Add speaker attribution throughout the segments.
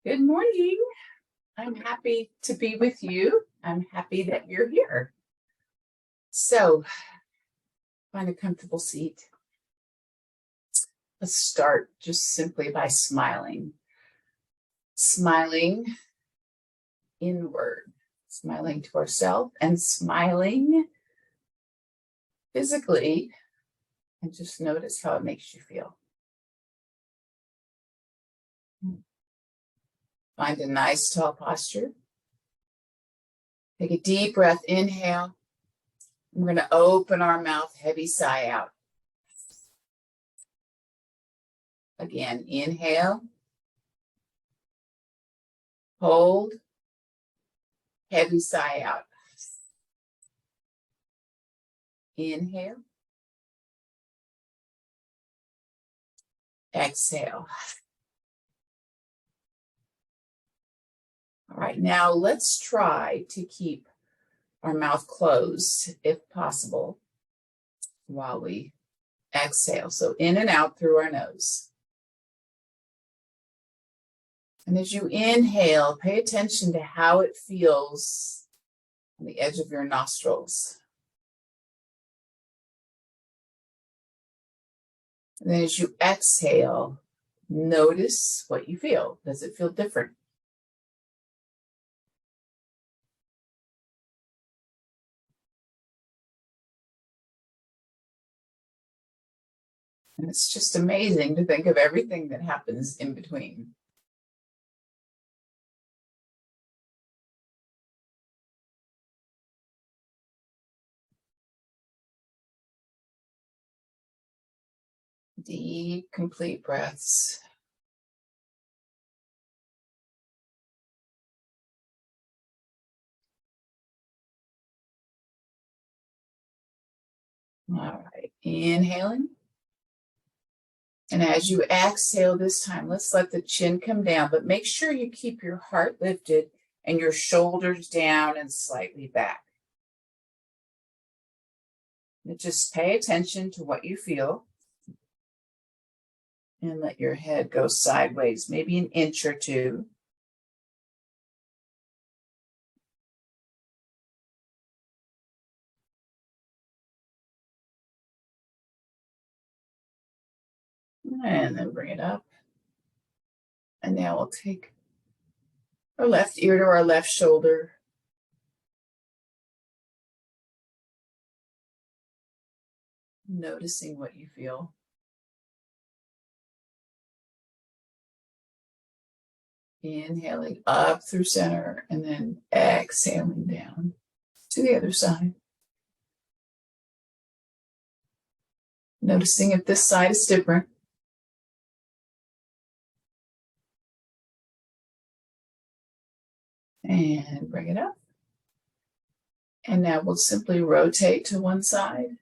Speaker 1: Good morning. I'm happy to be with you. I'm happy that you're here. So, find a comfortable seat. Let's start just simply by smiling. Smiling inward, smiling to ourselves and smiling physically, and just notice how it makes you feel. Find a nice tall posture. Take a deep breath, inhale. We're going to open our mouth, heavy sigh out. Again, inhale. Hold. Heavy sigh out. Inhale. Exhale. All right, now let's try to keep our mouth closed if possible while we exhale. So in and out through our nose. And as you inhale, pay attention to how it feels on the edge of your nostrils. And then as you exhale, notice what you feel. Does it feel different? And it's just amazing to think of everything that happens in between. Deep, complete breaths. All right, inhaling. And as you exhale this time, let's let the chin come down, but make sure you keep your heart lifted and your shoulders down and slightly back. And just pay attention to what you feel. And let your head go sideways, maybe an inch or two. And then bring it up. And now we'll take our left ear to our left shoulder. Noticing what you feel. Inhaling up through center and then exhaling down to the other side. Noticing if this side is different. And bring it up. And now we'll simply rotate to one side.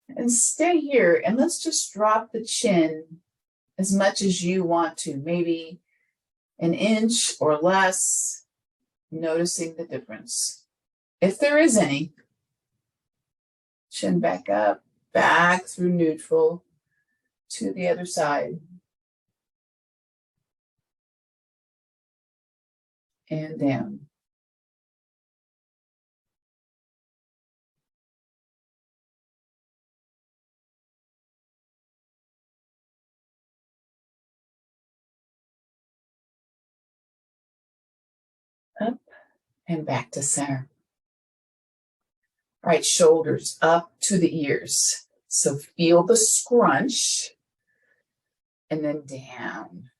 Speaker 1: And stay here, and let's just drop the chin as much as you want to, maybe an inch or less, noticing the difference. If there is any, chin back up, back through neutral to the other side. And down. Up and back to center. All right, shoulders up to the ears. So feel the scrunch and then down.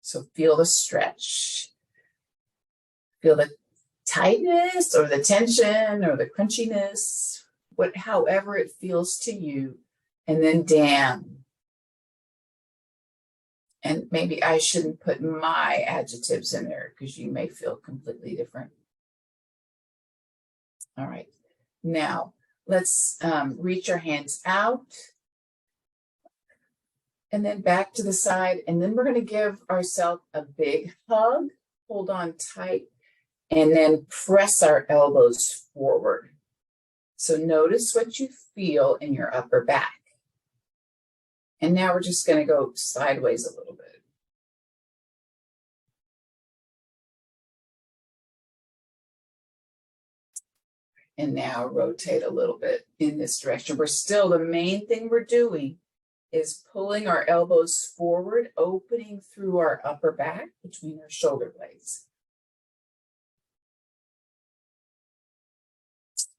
Speaker 1: So feel the stretch. Feel the tightness or the tension or the crunchiness, however it feels to you, and then down. And maybe I shouldn't put my adjectives in there because you may feel completely different. All right, now let's reach our hands out and then back to the side. And then we're going to give ourselves a big hug, hold on tight, and then press our elbows forward. So notice what you feel in your upper back. And now we're just going to go sideways a little bit. And now rotate a little bit in this direction. The main thing we're doing is pulling our elbows forward, opening through our upper back between our shoulder blades.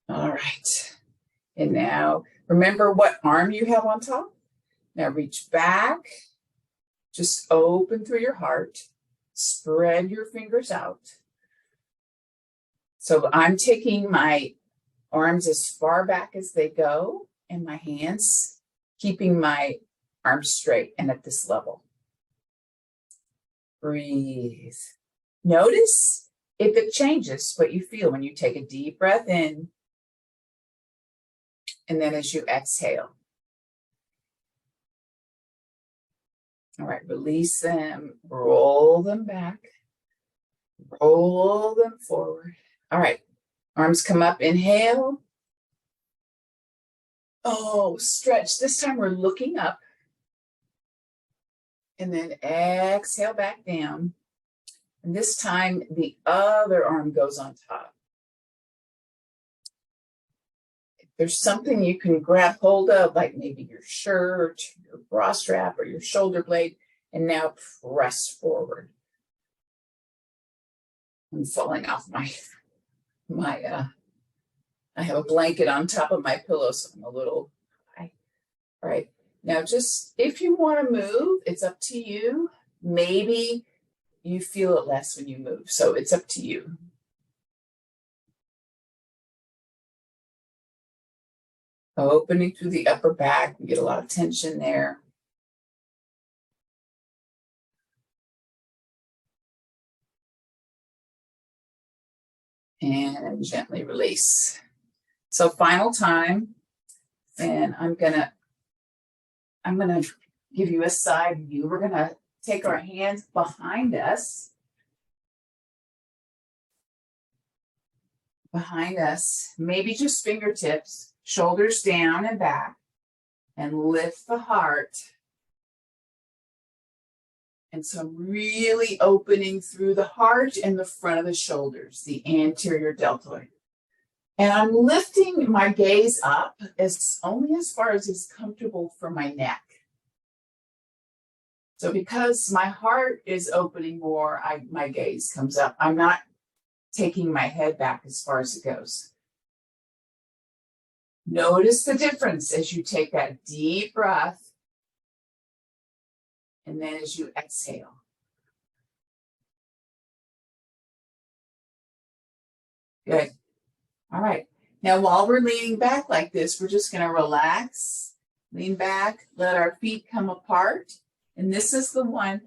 Speaker 1: All right. And now remember what arm you have on top. Now reach back, just open through your heart, spread your fingers out. So I'm taking my arms as far back as they go and my hands, keeping my arms straight and at this level. Breathe. Notice if it changes what you feel when you take a deep breath in and then as you exhale. All right, release them, roll them back, roll them forward. All right, arms come up, inhale. Oh, stretch. This time we're looking up. And then exhale back down. And this time the other arm goes on top. If there's something you can grab hold of, like maybe your shirt, your bra strap, or your shoulder blade, and now press forward. I'm falling off I have a blanket on top of my pillow, so I'm a little high. All right. Now, just if you want to move, it's up to you. Maybe you feel it less when you move, so it's up to you. Opening through the upper back, we get a lot of tension there. And gently release. So final time, and I'm gonna give you a side view. We're gonna take our hands behind us. Maybe just fingertips, shoulders down and back, and lift the heart. And so I'm really opening through the heart and the front of the shoulders, the anterior deltoid. And I'm lifting my gaze up only as far as is comfortable for my neck. So because my heart is opening more, my gaze comes up. I'm not taking my head back as far as it goes. Notice the difference as you take that deep breath and then as you exhale. Good. All right. Now, while we're leaning back like this, we're just going to relax, lean back, let our feet come apart. And this is the one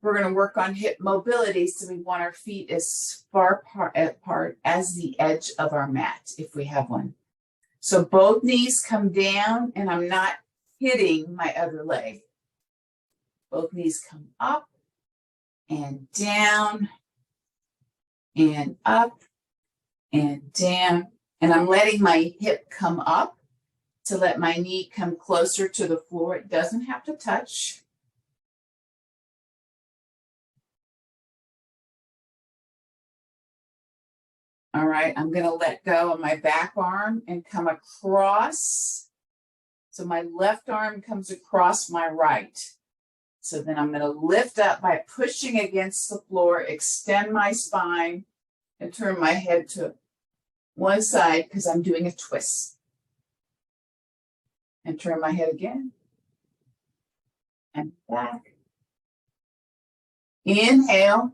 Speaker 1: we're going to work on hip mobility. So we want our feet as far apart as the edge of our mat, if we have one. So both knees come down and I'm not hitting my other leg. Both knees come up and down and up and down. And I'm letting my hip come up to let my knee come closer to the floor. It doesn't have to touch. All right, I'm going to let go of my back arm and come across. So my left arm comes across my right. So then I'm going to lift up by pushing against the floor, extend my spine, and turn my head to one side because I'm doing a twist. And turn my head again. And back. Inhale.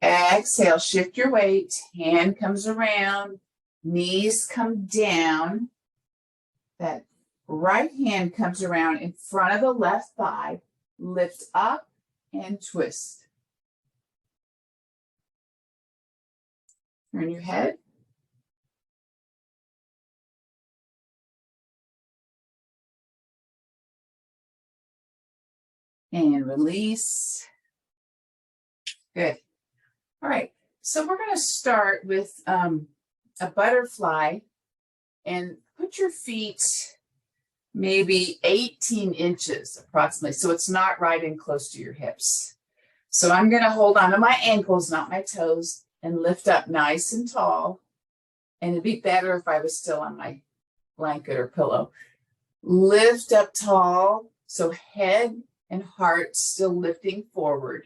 Speaker 1: Exhale, shift your weight. Hand comes around. Knees come down. That right hand comes around in front of the left thigh. Lift up and twist. Turn your head. And release. Good. All right. So we're going to start with a butterfly and put your feet maybe 18 inches approximately, so it's not right in close to your hips. So I'm going to hold on to my ankles, not my toes, and lift up nice and tall. And it'd be better if I was still on my blanket or pillow. Lift up tall, so head and heart still lifting forward.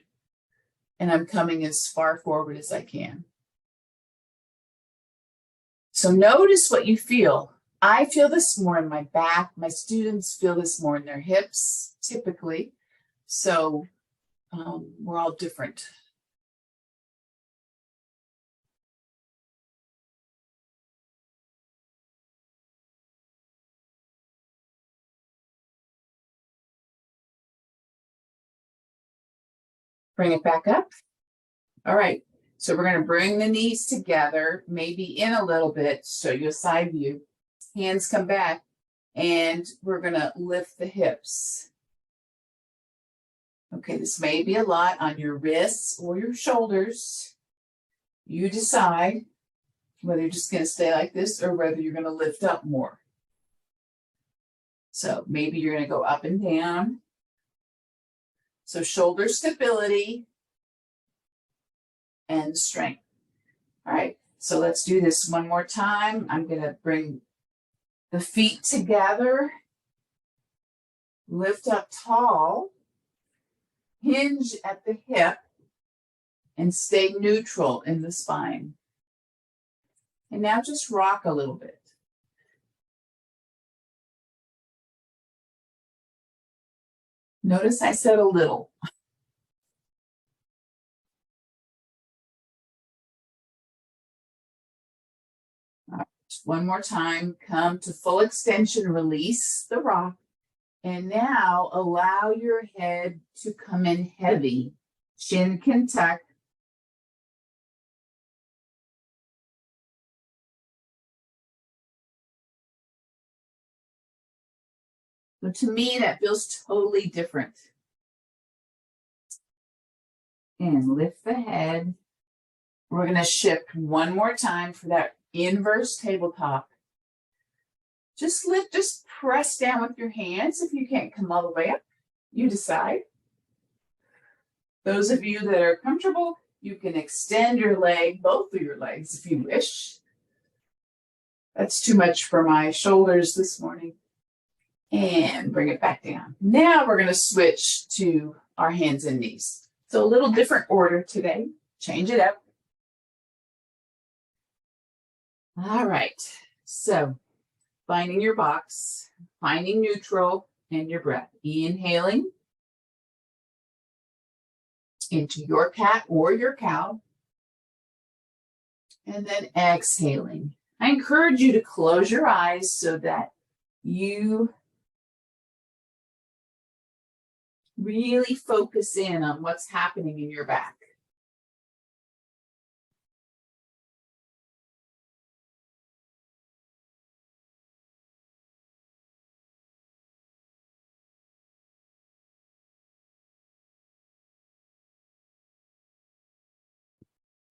Speaker 1: And I'm coming as far forward as I can. So notice what you feel. I feel this more in my back. My students feel this more in their hips, typically. So we're all different. Bring it back up. All right. So we're going to bring the knees together, maybe in a little bit, show you a side view. Hands come back, and we're going to lift the hips. Okay, this may be a lot on your wrists or your shoulders. You decide whether you're just going to stay like this or whether you're going to lift up more. So maybe you're going to go up and down. So shoulder stability and strength. All right, so let's do this one more time. I'm going to bring the feet together, lift up tall, hinge at the hip, and stay neutral in the spine. And now just rock a little bit. Notice I said a little. All right, one more time. Come to full extension, release the rock. And now allow your head to come in heavy. Chin can tuck. So to me, that feels totally different. And lift the head. We're going to shift one more time for that inverse tabletop. Just lift, just press down with your hands. If you can't come all the way up, you decide. Those of you that are comfortable, you can extend your leg, both of your legs, if you wish. That's too much for my shoulders this morning. And bring it back down. Now we're going to switch to our hands and knees. So a little different order today. Change it up. All right. So finding your box, finding neutral, and your breath. Inhaling into your cat or your cow. And then exhaling. I encourage you to close your eyes so that you really focus in on what's happening in your back.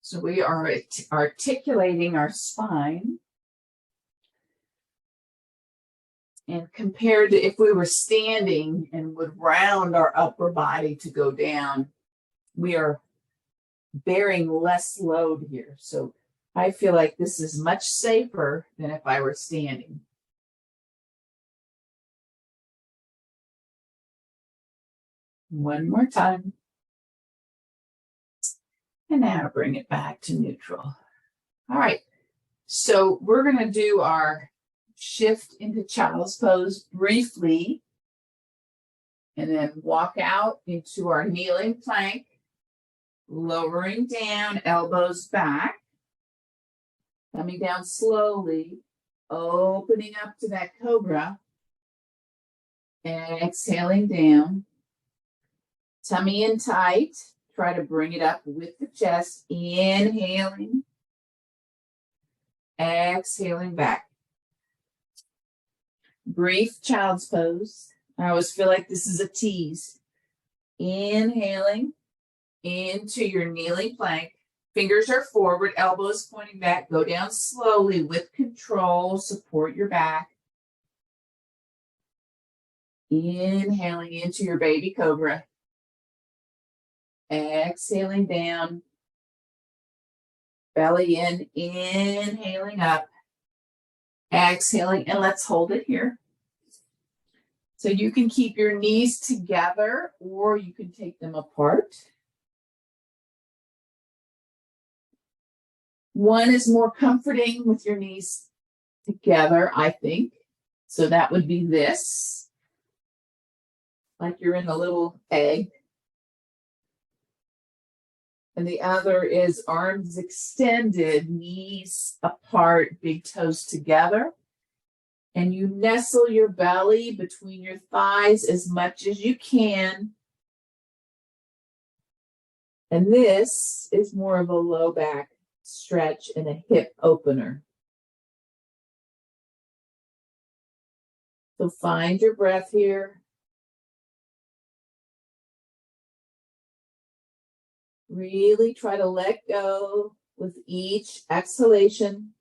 Speaker 1: So we are articulating our spine. And compared to if we were standing and would round our upper body to go down, we are bearing less load here. So I feel like this is much safer than if I were standing. One more time. And now bring it back to neutral. All right. So we're going to do our shift into child's pose briefly, and then walk out into our kneeling plank, lowering down, elbows back, coming down slowly, opening up to that cobra, and exhaling down, tummy in tight, try to bring it up with the chest, inhaling, exhaling back. Brief child's pose. I always feel like this is a tease. Inhaling into your kneeling plank. Fingers are forward, elbows pointing back. Go down slowly with control. Support your back. Inhaling into your baby cobra. Exhaling down. Belly in, inhaling up. Exhaling, and let's hold it here. So you can keep your knees together or you can take them apart. One is more comforting with your knees together, I think. So that would be this, like you're in a little egg. And the other is arms extended, knees apart, big toes together. And you nestle your belly between your thighs as much as you can. And this is more of a low back stretch and a hip opener. So find your breath here. Really try to let go with each exhalation.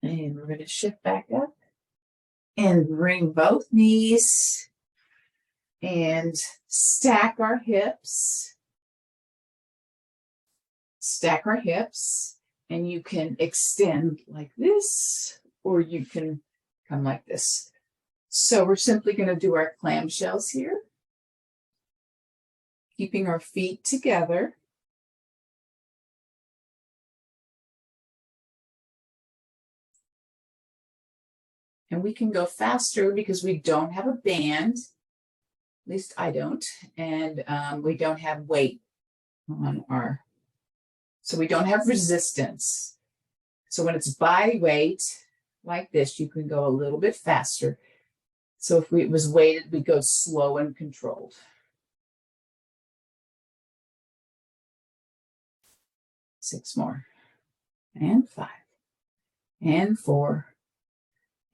Speaker 1: And we're going to shift back up and bring both knees and stack our hips. Stack our hips, and you can extend like this, or you can come like this. So we're simply going to do our clamshells here, keeping our feet together. And we can go faster because we don't have a band, at least I don't, and we don't have weight on our, so we don't have resistance. So when it's body weight like this, you can go a little bit faster. So if it was weighted, we go slow and controlled. 6 more, and 5, and 4,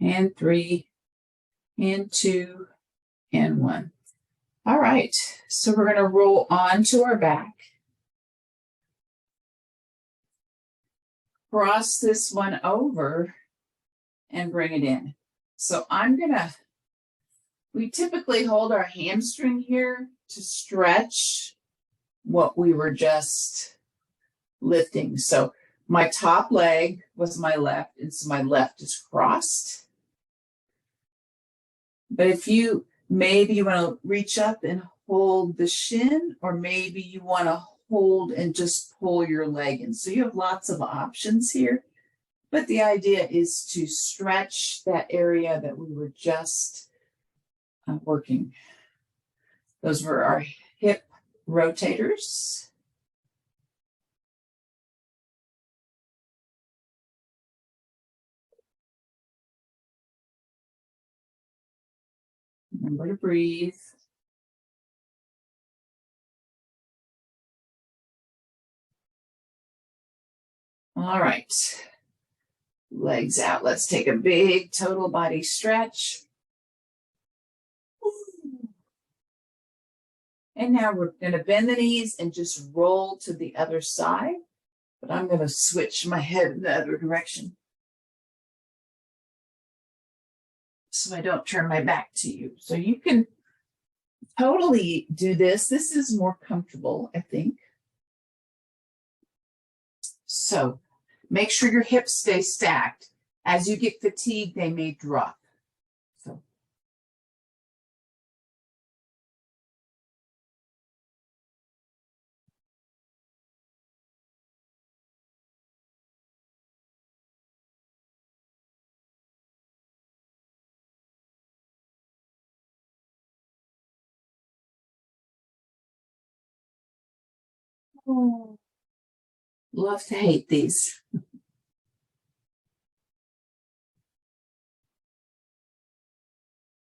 Speaker 1: and 3, and 2, and 1. All right, so we're going to roll onto our back. Cross this one over and bring it in. So we typically hold our hamstring here to stretch what we were just lifting. So my top leg was my left, and so my left is crossed. But if maybe you want to reach up and hold the shin, or maybe you want to hold and just pull your leg in. So you have lots of options here, but the idea is to stretch that area that we were just working. Those were our hip rotators. Remember to breathe. All right. Legs out. Let's take a big total body stretch. And now we're going to bend the knees and just roll to the other side. But I'm going to switch my head in the other direction so I don't turn my back to you. So you can totally do this. This is more comfortable, I think. So make sure your hips stay stacked. As you get fatigued, they may drop. So love to hate these.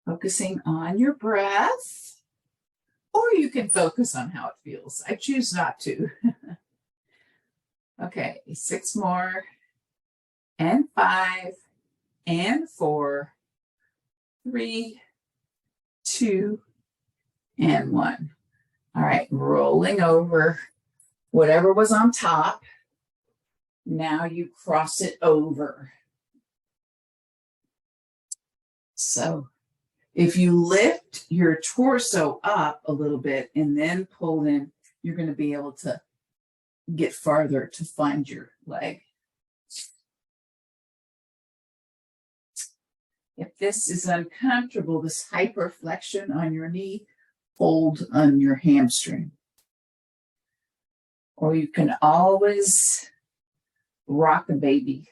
Speaker 1: Focusing on your breath. or you can focus on how it feels. I choose not to. Okay, 6 more, and 5, and 4, 3, 2, and 1. All right, rolling over whatever was on top. Now you cross it over. So if you lift your torso up a little bit and then pull in, you're going to be able to get farther to find your leg. If this is uncomfortable, this hyperflexion on your knee, hold on your hamstring. Or you can always rock a baby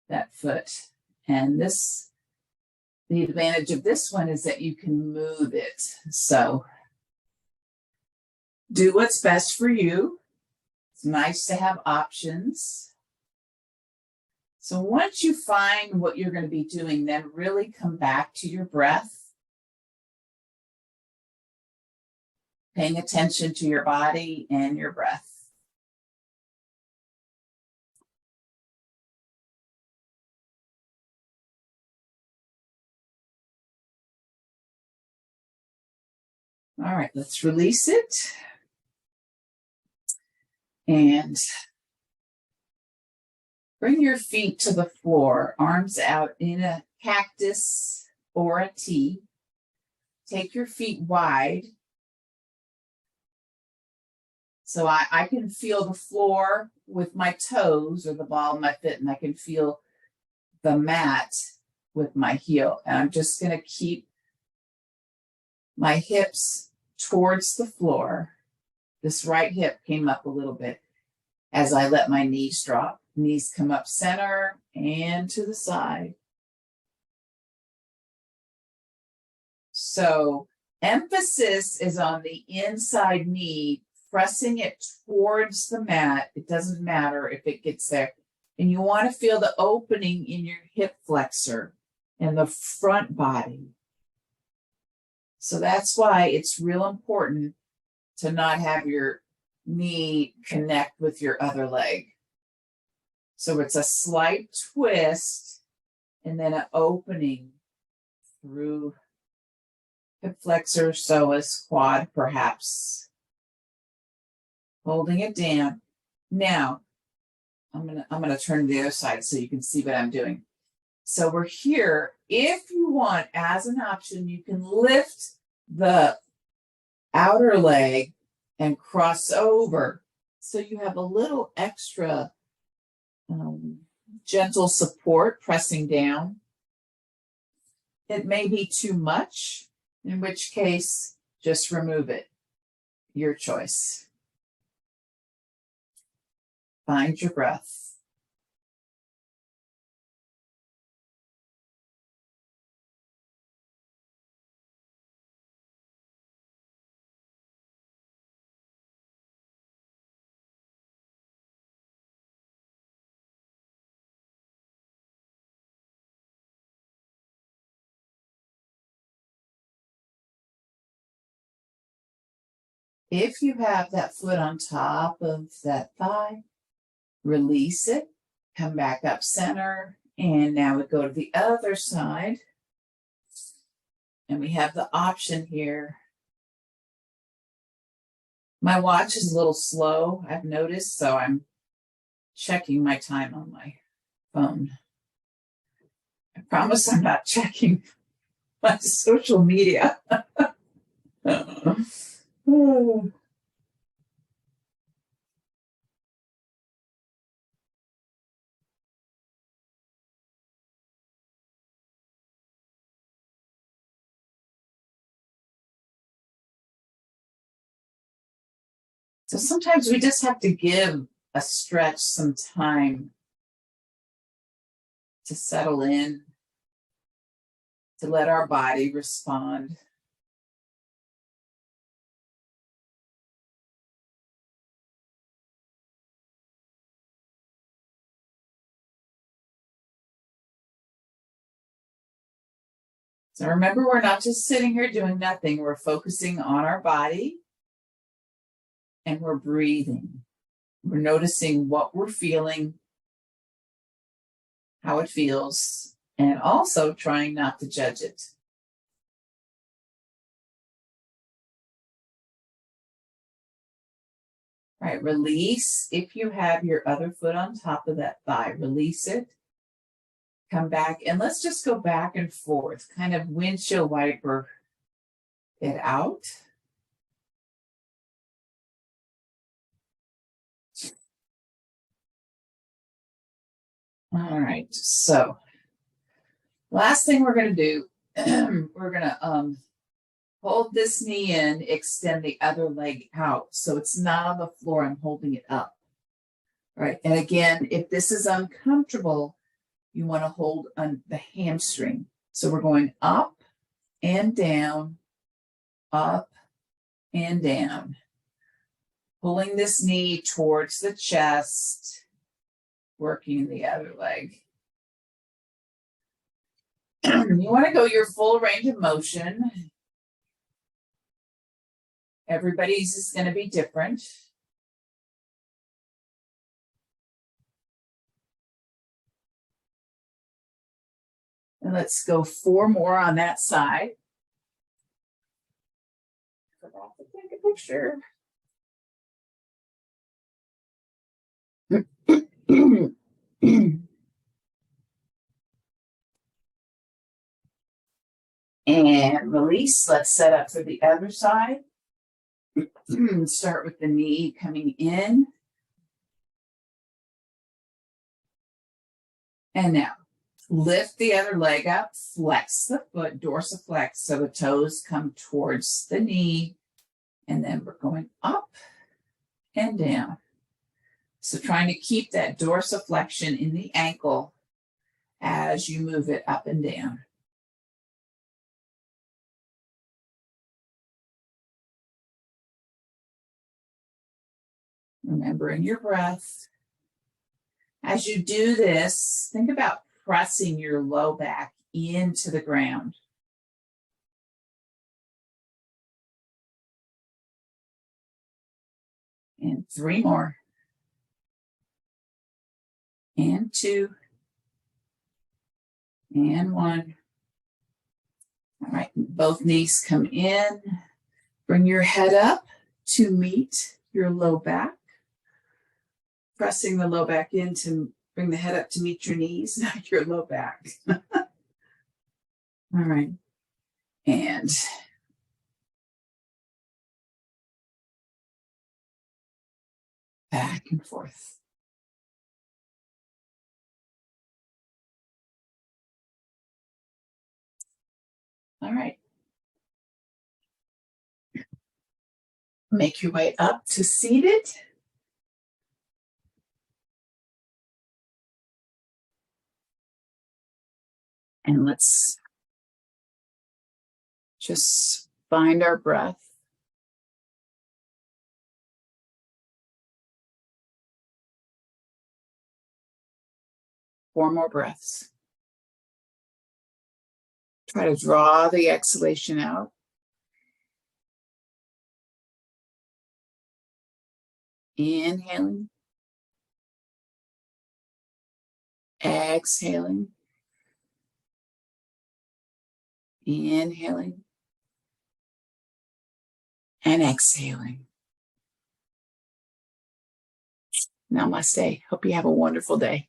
Speaker 1: that foot. And this, the advantage of this one is that you can move it. So do what's best for you. It's nice to have options. So once you find what you're going to be doing, then really come back to your breath. Paying attention to your body and your breath. All right, let's release it. And bring your feet to the floor, arms out in a cactus or a T. Take your feet wide. So I can feel the floor with my toes or the ball of my foot, and I can feel the mat with my heel. And I'm just going to keep my hips towards the floor. This right hip came up a little bit as I let my knees drop. Knees come up center and to the side. So emphasis is on the inside knee, pressing it towards the mat. It doesn't matter if it gets there. And you want to feel the opening in your hip flexor and the front body. So that's why it's real important to not have your knee connect with your other leg. So it's a slight twist and then an opening through hip flexor, psoas, quad, perhaps. Holding it down. Now, I'm gonna turn to the other side so you can see what I'm doing. So we're here. If you want, as an option, you can lift the outer leg and cross over. So you have a little extra gentle support pressing down. It may be too much, in which case, just remove it. Your choice. Find your breath. If you have that foot on top of that thigh, release it, come back up center, and now we go to the other side. And we have the option here. My watch is a little slow, I've noticed, so I'm checking my time on my phone. I promise I'm not checking my social media. So sometimes we just have to give a stretch some time to settle in, to let our body respond. So remember, we're not just sitting here doing nothing. We're focusing on our body and we're breathing. We're noticing what we're feeling, how it feels, and also trying not to judge it. All right, release. If you have your other foot on top of that thigh, release it. Come back, and let's just go back and forth, kind of windshield wiper it out. All right, so last thing we're going to do, we're going to hold this knee in, extend the other leg out. So it's not on the floor, I'm holding it up. All right, and again, if this is uncomfortable, you want to hold on the hamstring. So we're going up and down, up and down. Pulling this knee towards the chest, working the other leg. You want to go your full range of motion. Everybody's is going to be different. And let's go 4 more on that side. Forgot to take a picture. And release. Let's set up for the other side. Start with the knee coming in. And now lift the other leg up, flex the foot, dorsiflex, so the toes come towards the knee. And then we're going up and down. So trying to keep that dorsiflexion in the ankle as you move it up and down. Remembering your breath. As you do this, think about pressing your low back into the ground. And 3 more. And 2. And 1. All right, both knees come in. Bring your head up to meet your low back. Pressing the low back in to bring the head up to meet your knees, not your low back. All right. And back and forth. All right. Make your way up to seated. And let's just find our breath. Four more breaths. Try to draw the exhalation out. Inhaling. Exhaling. Inhaling. And exhaling. Namaste. Hope you have a wonderful day.